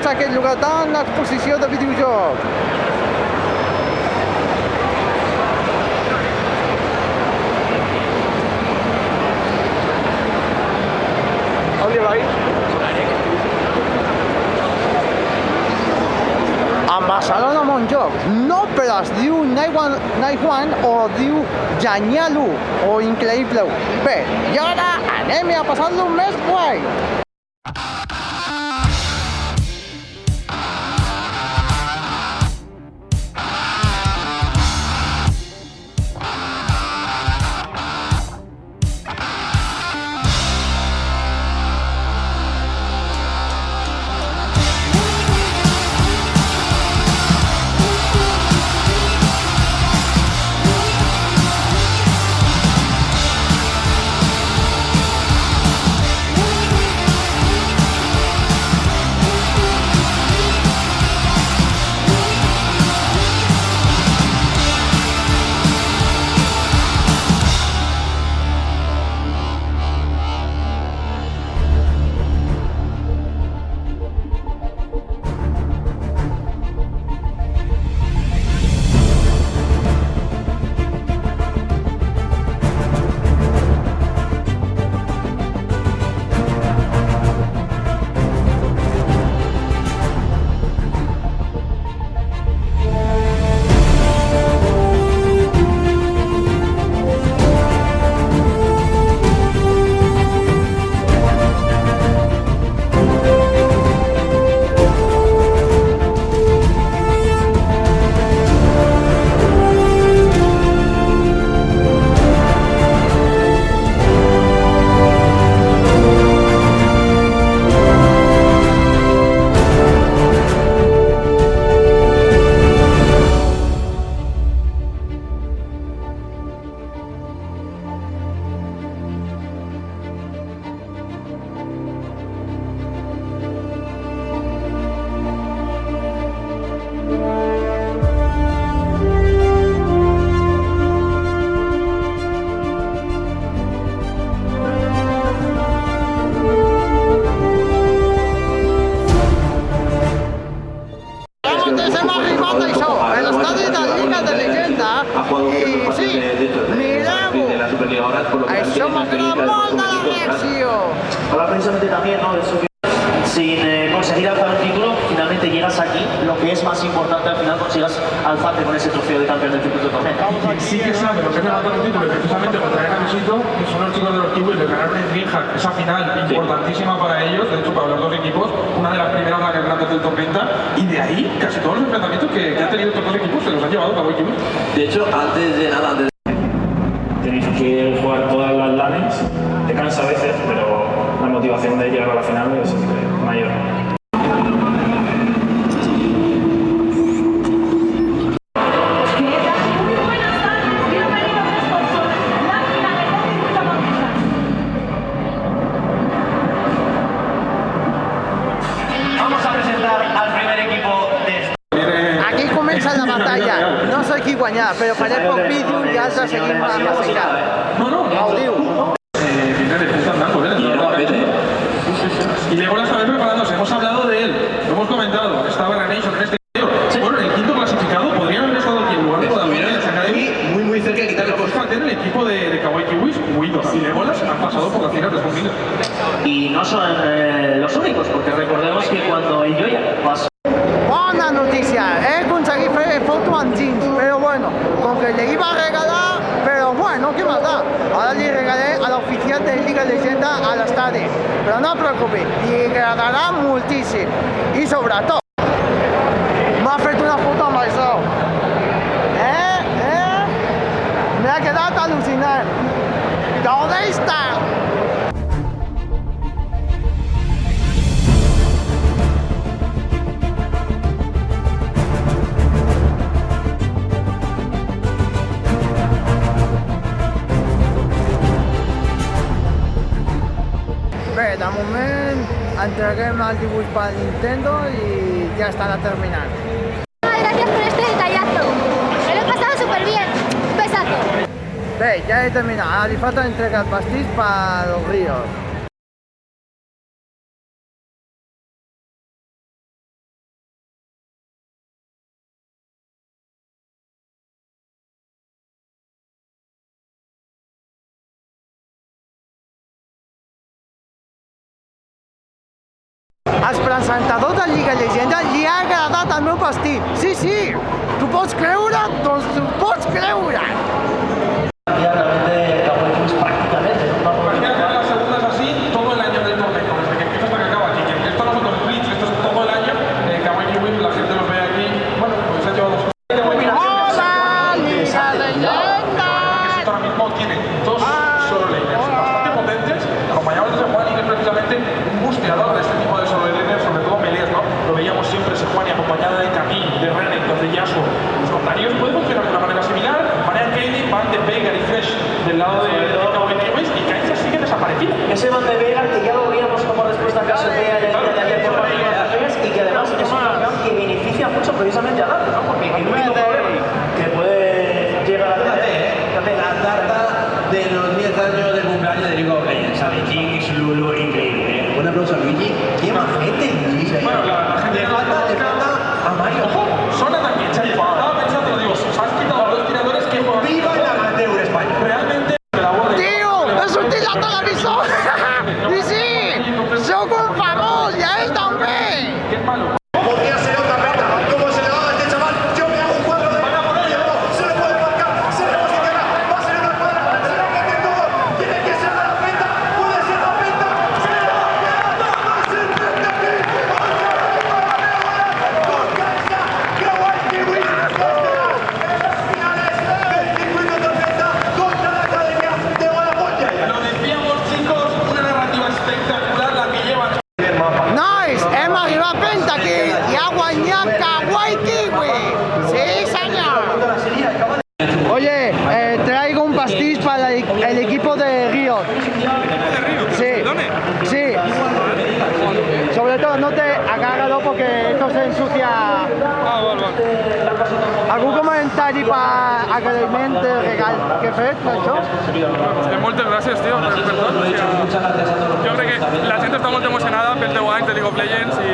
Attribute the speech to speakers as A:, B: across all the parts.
A: aquest llogar tant l'exposició de videojocs. A Barcelona Montjoc, no, però es diu Night One o es diu Genial 1 o Increïble 1. Bé, i ara anem a passar-lo més guai. Hem arribat a això, a l'estadi de Liga de Leyenda, i sí, mireu-ho, això m'agrada molt de la reacció.
B: Ahora precisamente también, ¿no? Eso que sin conseguir alzar el título, finalmente llegas aquí, lo que es más importante al final consigas alzarte con ese trofeo de campeón del circuito de torneo.
C: Sí que sabe lo que es levantar un título, precisamente contra el Visito, que son los chicos de los Kiwis, de ganar en Dreamhack, esa final importantísima para ellos, de hecho para los dos equipos, una de las primeras grandes grandes del top 30, y de ahí casi todos los enfrentamientos que han tenido estos dos equipos se los han llevado Cowboy Kiwis.
D: De hecho,
E: tenéis que jugar todas las lanes, te cansa a veces, pero la motivación de llegar a la final es mayor.
B: Vamos a presentar al primer equipo de...
A: Aquí comença la batalla, no sé qui guanyarà, però faré poc vídeo i altres seguim a passejar.
C: No
A: Ho diu.
C: Viene de punta en blanco, y Legolas también preparándose, hemos hablado de él, lo hemos comentado, estaba Renation en este video. Bueno, el quinto clasificado podrían haber estado aquí en lugar de Guadalajara en esa academia.
D: muy cerca de quitarle
C: Los faltan el equipo de Cowboy Kiwis, Huido y Legolas han pasado por las finales respondidas.
B: Y no son los únicos, porque recordemos que cuando el Joya pasó...
A: Bona notícia, he aconseguit fer foto amb jeans, però bueno, com que le iba a regalar, però bueno, què más da? Ara li regalé a l'oficial de Liga Leyenda a l'estadi, però no preocupi, li agradarà moltíssim. I sobretot, m'ha fet una foto amb això. M'ha quedat al·lucinant. ¿Dónde está? Bé, de moment entreguem el dibuix per Nintendo i ja estarà terminant.
F: Gracias por este detallazo. Me lo he pasado súper bien. Un besazo.
A: Bé, ja he terminat. Ara li falta entregar el pastís per los ríos. els presentadors de Lliga Llegenda li ha agradat el meu vestit. Sí, sí, tu pots creure? Doncs tu pots creure.
C: Imagínate las segundas así todo el año del torneo, desde que empieza hasta que acaba aquí. Que esto no son los splits, esto es todo el año. Kawaii Kiwi, la gente los ve aquí. Bueno, pues se ha llevado dos.
A: ¡Hola, Liga Leyenda!
C: Que esto ahora mismo tiene dos solo laners bastante potentes, acompañados de Sejuani, que es precisamente un busteador de este tipo de solo laners, sobre todo peleas, ¿no? Lo veíamos siempre Sejuani acompañado de Camille, de Renekton, de Yasuo. Los contrarios pueden funcionar de una manera similar. Manejan Kaylin, van de Veigar y Thresh del lado de Kawaii Kiwis y Kai'Sa sigue desaparecido.
B: Ese Van de Veigar que ya lo veíamos como respuesta a Cassiopeia de ayer por parte de las Vegas y que además es un campeón que beneficia mucho precisamente a Darius, ¿no? Porque el único problema que puede llegar a tener
D: la tarta de los 10 años de cumpleaños de League of Legends, ¿sabes? Jinx, Lulu, increíble. Un aplauso a Luigi. ¡Qué majete, Luigi!
C: Bueno, la gente
D: le falta a Mario.
C: Ojo, Sona también, Chachi. Estaba pensando, lo digo, has quitado a dos tiradores que juegan.
D: ¡Viva el amateur España!
C: Realmente,
A: Tio, és un tirat a la visó! I sí, sóc un famós, i a ell també!
C: qué malo.
D: Podría ser otra meta. ¿Cómo se le va a este chaval? Yo me hago un cuadro de no se le puede marcar, se le posiciona, va a ser una cuadra, se le mete todo. Tiene que ser la meta, puede ser la meta, se le va a quedar, va a ser meta aquí. Con Kai'Sa, Kawaii Kiwi, en las finales del circuito tormenta contra la academia de Guadapolla.
C: Lo decíamos, chicos, una narrativa espectacular la que llevan.
A: Nice! Hem arribat a Pentakill i ha guanyat Kawaii Kiwi! Sí, senyor! Oye, traigo un pastis para el equipo de Riot. Sí, sí. Sobre todo no te agárralo porque esto se ensucia. ¿Algún comentari per agraïment de regal que he fet, això?
G: Moltes gràcies, tio, per tot. Jo crec que la gent està molt emocionada pels 10 anys de League of Legends i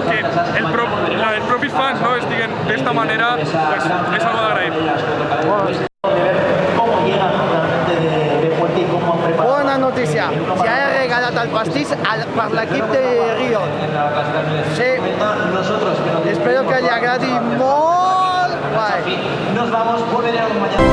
G: que els propis fans no estiguen d'esta manera pues, és algo d'agrair.
B: cómo llegan realmente de fuerte y cómo han preparado.
A: Bona notícia, ja he regalat el pastís per l'equip de Riot. Sí, espero que li agradi molt. Guai.
B: Nos vamos, volveremos mañana.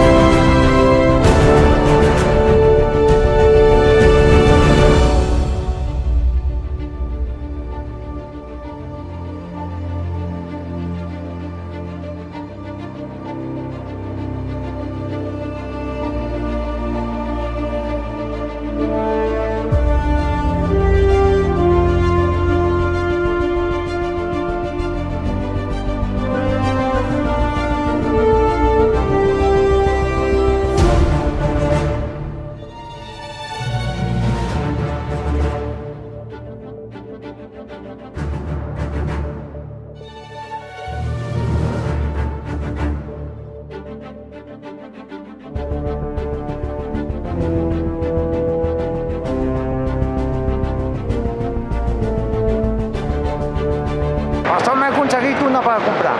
A: Això m'he aconseguit una per comprar.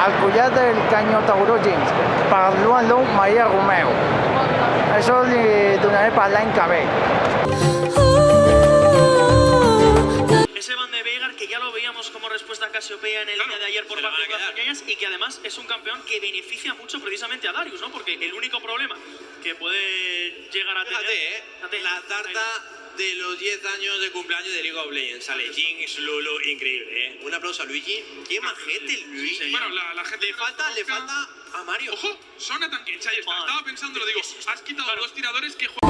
A: El collar del Canyotauro James per Luan Maria Romeo. Això li donaré per l'any que ve.
H: Ese Van de Veigar que ya lo veíamos como respuesta a Cassiopeia en el día de ayer por parte de las Peñas y que además es un campeón que beneficia mucho precisamente a Darius, ¿no? Porque el único problema que puede llegar a tener...
D: Fíjate, la tarta de los 10 años de cumpleaños de League of Legends. Sale Jinx, Lulu, increíble, Un aplauso a Luigi. ¡Qué majete, Luigi!
G: Bueno, la gente...
D: Le falta a Mario.
G: Ojo, Sona también, Chay, estaba pensando, lo digo, has quitado a dos tiradores que juegan...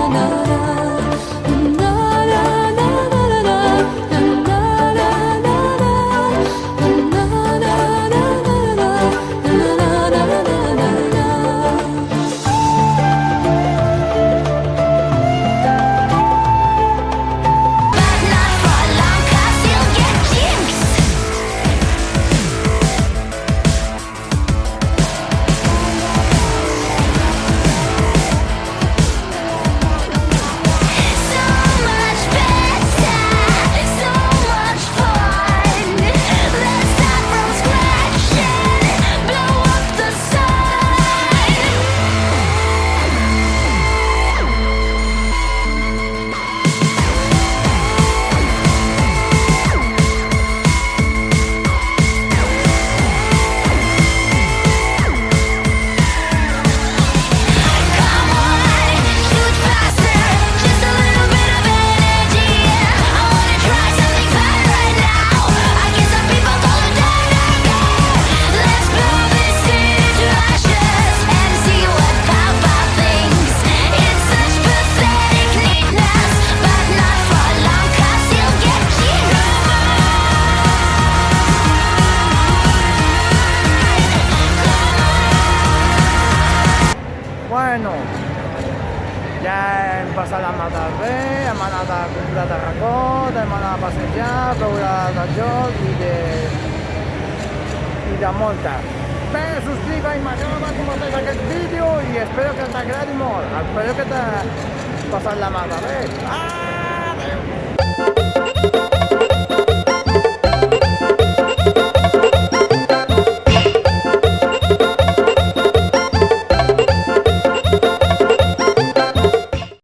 A: hem passat la mà bé, hem anat a comprar terracot, hem anat a passejar, veure del joc i de molta. Bé, subscriu-vos, m'agrada, comparteix aquest vídeo i espero que t'agradi molt. Espero que t'has passat la mà bé. Adéu!